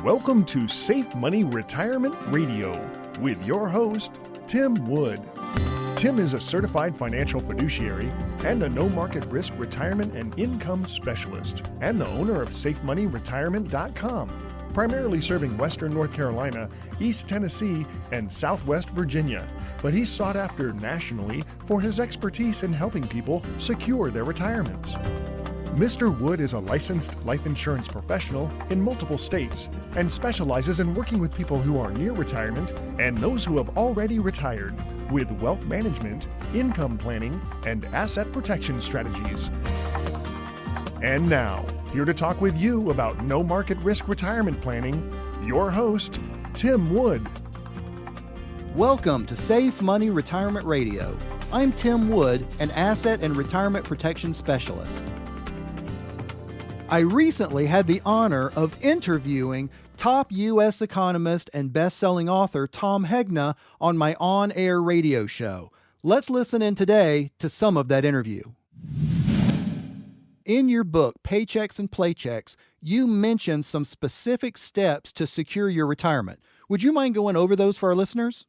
Welcome to Safe Money Retirement Radio with your host, Tim Wood. Tim is a certified financial fiduciary and a no-market risk retirement and income specialist, and the owner of SafeMoneyRetirement.com, primarily serving Western North Carolina, East Tennessee, and Southwest Virginia. But he's sought after nationally for his expertise in helping people secure their retirements. Mr. Wood is a licensed life insurance professional in multiple states and specializes in working with people who are near retirement and those who have already retired with wealth management, income planning, and asset protection strategies. And now, here to talk with you about no market risk retirement planning, your host, Tim Wood. Welcome to Safe Money Retirement Radio. I'm Tim Wood, an asset and retirement protection specialist. I recently had the honor of interviewing top US Economist and Bestselling Author Tom Hegna on my on-air radio show. Let's listen in today to some of that interview. In your book, Paychecks and Playchecks, you mentioned some specific steps to secure your retirement. Would you mind going over those for our listeners?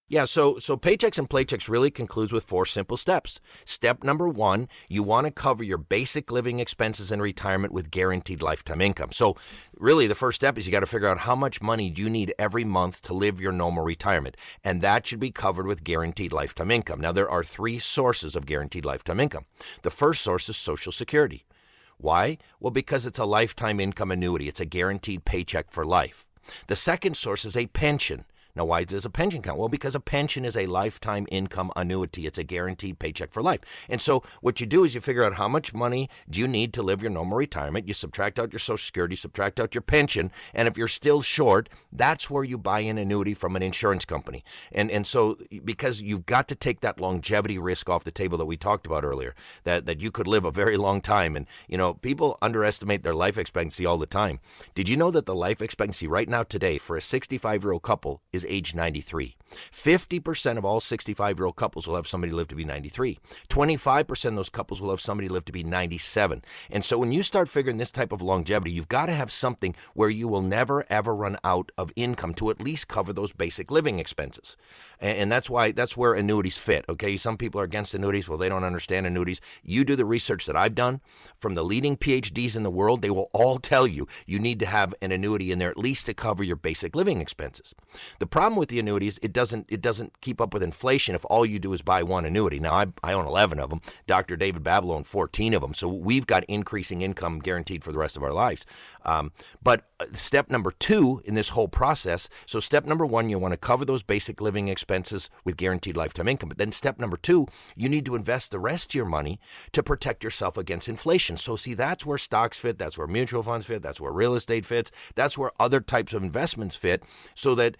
Yeah, so Paychecks and Playchecks really concludes with 4 simple steps. Step number 1, you want to cover your basic living expenses in retirement with guaranteed lifetime income. So really the first step is you got to figure out how much money do you need every month to live your normal retirement. And that should be covered with guaranteed lifetime income. Now there are 3 sources of guaranteed lifetime income. The first source is Social Security. Why? Well, because it's a lifetime income annuity. It's a guaranteed paycheck for life. The second source is a pension. Now, why does a pension count? Well, because a pension is a lifetime income annuity. It's a guaranteed paycheck for life. And so what you do is you figure out how much money do you need to live your normal retirement. You subtract out your Social Security, subtract out your pension, and if you're still short, that's where you buy an annuity from an insurance company. And so because you've got to take that longevity risk off the table that we talked about earlier, that you could live a very long time. And, you know, people underestimate their life expectancy all the time. Did you know that the life expectancy right now today for a 65-year-old couple is age 93. 50% of all 65-year-old couples will have somebody live to be 93. 25% of those couples will have somebody live to be 97. And so when you start figuring this type of longevity, you've got to have something where you will never, ever run out of income to at least cover those basic living expenses. And that's where annuities fit, okay? Some people are against annuities. Well, they don't understand annuities. You do the research that I've done from the leading PhDs in the world, they will all tell you you need to have an annuity in there at least to cover your basic living expenses. The problem with the annuities, it doesn't keep up with inflation if all you do is buy one annuity. Now, I own 11 of them. Dr. David Babel owned 14 of them. So we've got increasing income guaranteed for the rest of our lives. But step number 2 in this whole process, so step number 1, you want to cover those basic living expenses with guaranteed lifetime income. But then step number 2, you need to invest the rest of your money to protect yourself against inflation. So see, that's where stocks fit. That's where mutual funds fit. That's where real estate fits. That's where other types of investments fit, so that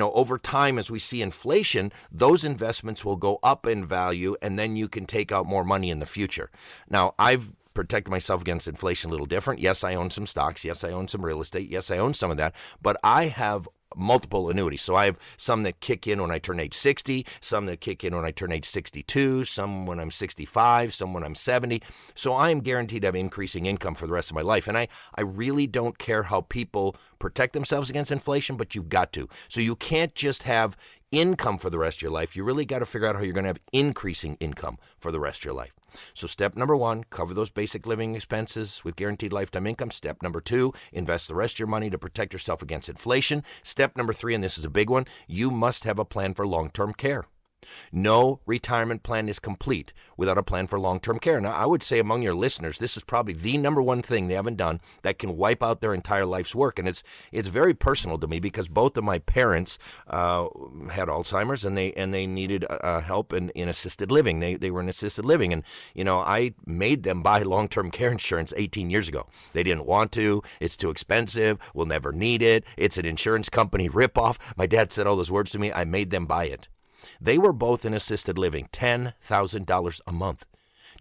over time, as we see inflation, those investments will go up in value, and then you can take out more money in the future. Now, I've protected myself against inflation a little different. Yes, I own some stocks. Yes, I own some real estate. Yes, I own some of that. But I have multiple annuities. So I have some that kick in when I turn age 60, some that kick in when I turn age 62, some when I'm 65, some when I'm 70. So I am guaranteed to have increasing income for the rest of my life. And I really don't care how people protect themselves against inflation, but you've got to. So you can't just have income for the rest of your life. You really got to figure out how you're going to have increasing income for the rest of your life. So step number 1, cover those basic living expenses with guaranteed lifetime income. Step number 2, invest the rest of your money to protect yourself against inflation. Step number 3, and this is a big one, you must have a plan for long-term care. No retirement plan is complete without a plan for long-term care. Now, I would say among your listeners, this is probably the number one thing they haven't done that can wipe out their entire life's work. And it's very personal to me because both of my parents had Alzheimer's and they needed help in assisted living. They were in assisted living. And, I made them buy long-term care insurance 18 years ago. They didn't want to. It's too expensive. We'll never need it. It's an insurance company ripoff. My dad said all those words to me. I made them buy it. They were both in assisted living, $10,000 a month.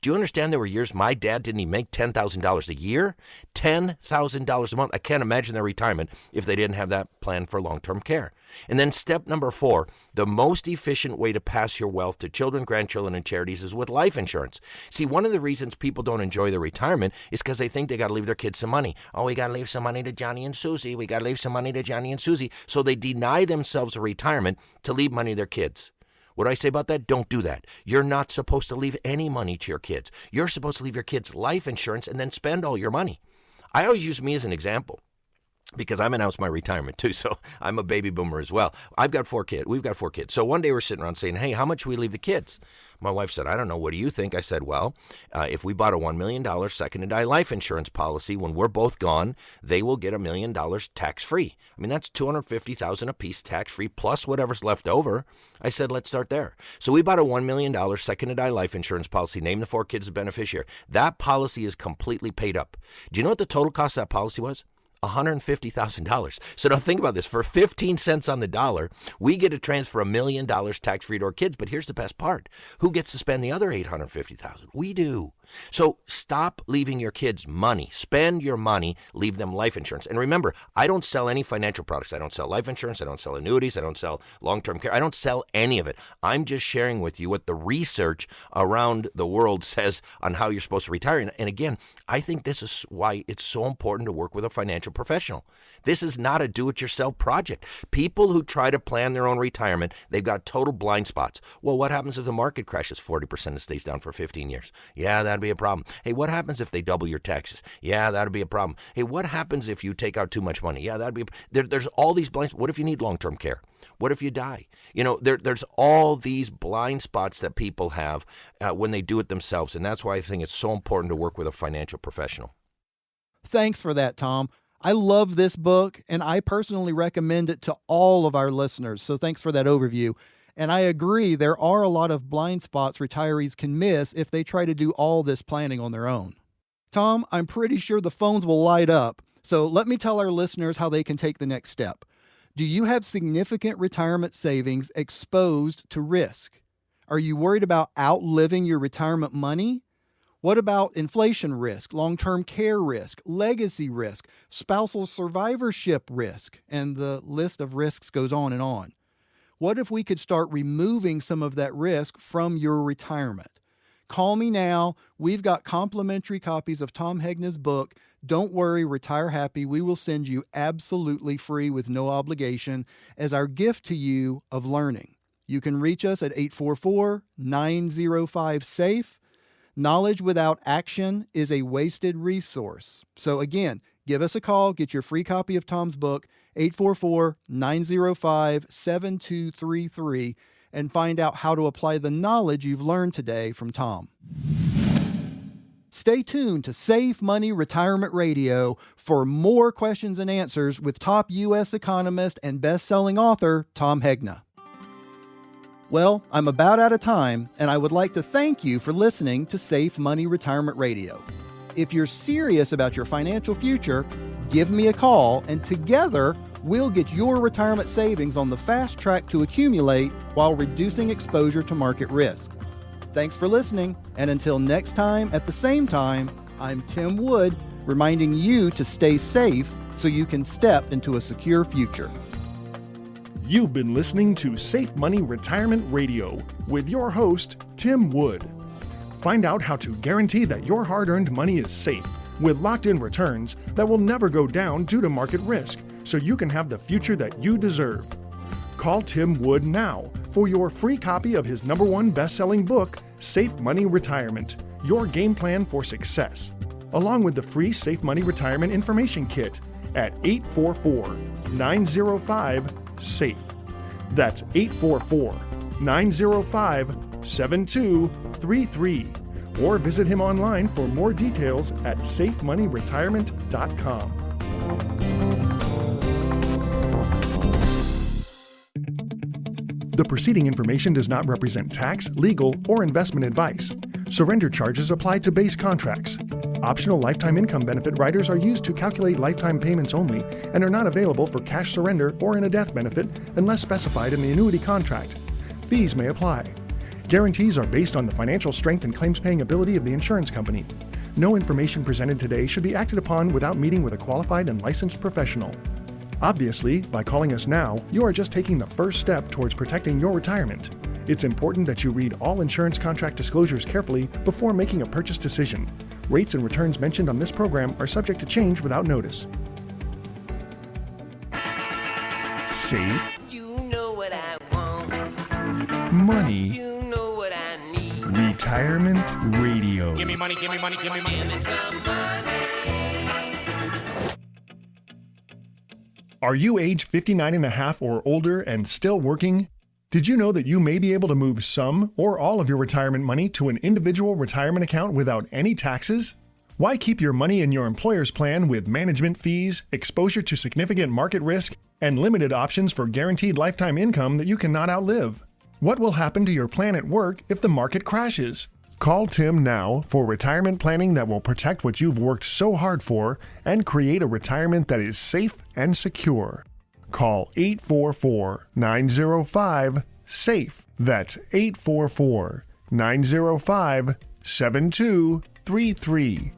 Do you understand there were years my dad didn't even make $10,000 a year? $10,000 a month. I can't imagine their retirement if they didn't have that plan for long-term care. And then step number 4, the most efficient way to pass your wealth to children, grandchildren, and charities is with life insurance. See, one of the reasons people don't enjoy their retirement is because they think they got to leave their kids some money. Oh, we got to leave some money to Johnny and Susie. We got to leave some money to Johnny and Susie. So they deny themselves a retirement to leave money to their kids. What do I say about that? Don't do that. You're not supposed to leave any money to your kids. You're supposed to leave your kids life insurance and then spend all your money. I always use me as an example, because I've announced my retirement too, so I'm a baby boomer as well. We've got 4 kids. So one day we're sitting around saying, hey, how much should we leave the kids? My wife said, I don't know. What do you think? I said, well, if we bought a $1 million second to die life insurance policy, when we're both gone, they will get $1 million tax-free. I mean, that's $250,000 a piece tax-free plus whatever's left over. I said, let's start there. So we bought a $1 million second to die life insurance policy, named the 4 kids as beneficiary. That policy is completely paid up. Do you know what the total cost of that policy was? $150,000. So now think about this. For 15 cents on the dollar, we get to transfer $1 million tax-free to our kids. But here's the best part. Who gets to spend the other $850,000? We do. So stop leaving your kids money. Spend your money. Leave them life insurance. And remember, I don't sell any financial products. I don't sell life insurance. I don't sell annuities. I don't sell long-term care. I don't sell any of it. I'm just sharing with you what the research around the world says on how you're supposed to retire. And again, I think this is why it's so important to work with a financial professional. This is not a do-it-yourself project. People who try to plan their own retirement, they've got total blind spots. Well, what happens if the market crashes 40% and stays down for 15 years? Yeah, that'd be a problem. Hey, what happens if they double your taxes? Yeah, that'd be a problem. Hey, what happens if you take out too much money? Yeah, that'd be there's all these blind spots. What if you need long-term care? What if you die? You know, there's all these blind spots that people have when they do it themselves, and that's why I think it's so important to work with a financial professional. Thanks for that, Tom. I love this book, and I personally recommend it to all of our listeners. So thanks for that overview. And I agree, there are a lot of blind spots retirees can miss if they try to do all this planning on their own. Tom, I'm pretty sure the phones will light up. So let me tell our listeners how they can take the next step. Do you have significant retirement savings exposed to risk? Are you worried about outliving your retirement money? What about inflation risk, long-term care risk, legacy risk, spousal survivorship risk, and the list of risks goes on and on? What if we could start removing some of that risk from your retirement? Call me now. We've got complimentary copies of Tom Hegna's book, Don't Worry, Retire Happy. We will send you absolutely free with no obligation as our gift to you of learning. You can reach us at 844-905-SAFE. Knowledge without action is a wasted resource. So again, give us a call, get your free copy of Tom's book, 844-905-7233, and find out how to apply the knowledge you've learned today from Tom. Stay tuned to Save Money Retirement Radio for more questions and answers with top US economist and best-selling author Tom Hegna. Well, I'm about out of time, and I would like to thank you for listening to Safe Money Retirement Radio. If you're serious about your financial future, give me a call, and together we'll get your retirement savings on the fast track to accumulate while reducing exposure to market risk. Thanks for listening, and until next time at the same time, I'm Tim Wood, reminding you to stay safe so you can step into a secure future. You've been listening to Safe Money Retirement Radio with your host, Tim Wood. Find out how to guarantee that your hard-earned money is safe with locked-in returns that will never go down due to market risk, so you can have the future that you deserve. Call Tim Wood now for your free copy of his #1 best-selling book, Safe Money Retirement, Your Game Plan for Success, along with the free Safe Money Retirement Information Kit at 844-905-SAFE. That's 844-905-7233. Or visit him online for more details at safemoneyretirement.com. The preceding information does not represent tax, legal, or investment advice. Surrender charges apply to base contracts. Optional lifetime income benefit riders are used to calculate lifetime payments only and are not available for cash surrender or in a death benefit unless specified in the annuity contract. Fees may apply. Guarantees are based on the financial strength and claims-paying ability of the insurance company. No information presented today should be acted upon without meeting with a qualified and licensed professional. Obviously, by calling us now, you are just taking the first step towards protecting your retirement. It's important that you read all insurance contract disclosures carefully before making a purchase decision. Rates and returns mentioned on this program are subject to change without notice. Safe. You know what I want. Money. You know what I need. Retirement Radio. Give me money, give me money, give me money. Give me some money. Are you age 59 and a half or older and still working? Did you know that you may be able to move some or all of your retirement money to an individual retirement account without any taxes? Why keep your money in your employer's plan with management fees, exposure to significant market risk, and limited options for guaranteed lifetime income that you cannot outlive? What will happen to your plan at work if the market crashes? Call Tim now for retirement planning that will protect what you've worked so hard for and create a retirement that is safe and secure. Call 844-905-SAFE. That's 844-905-7233.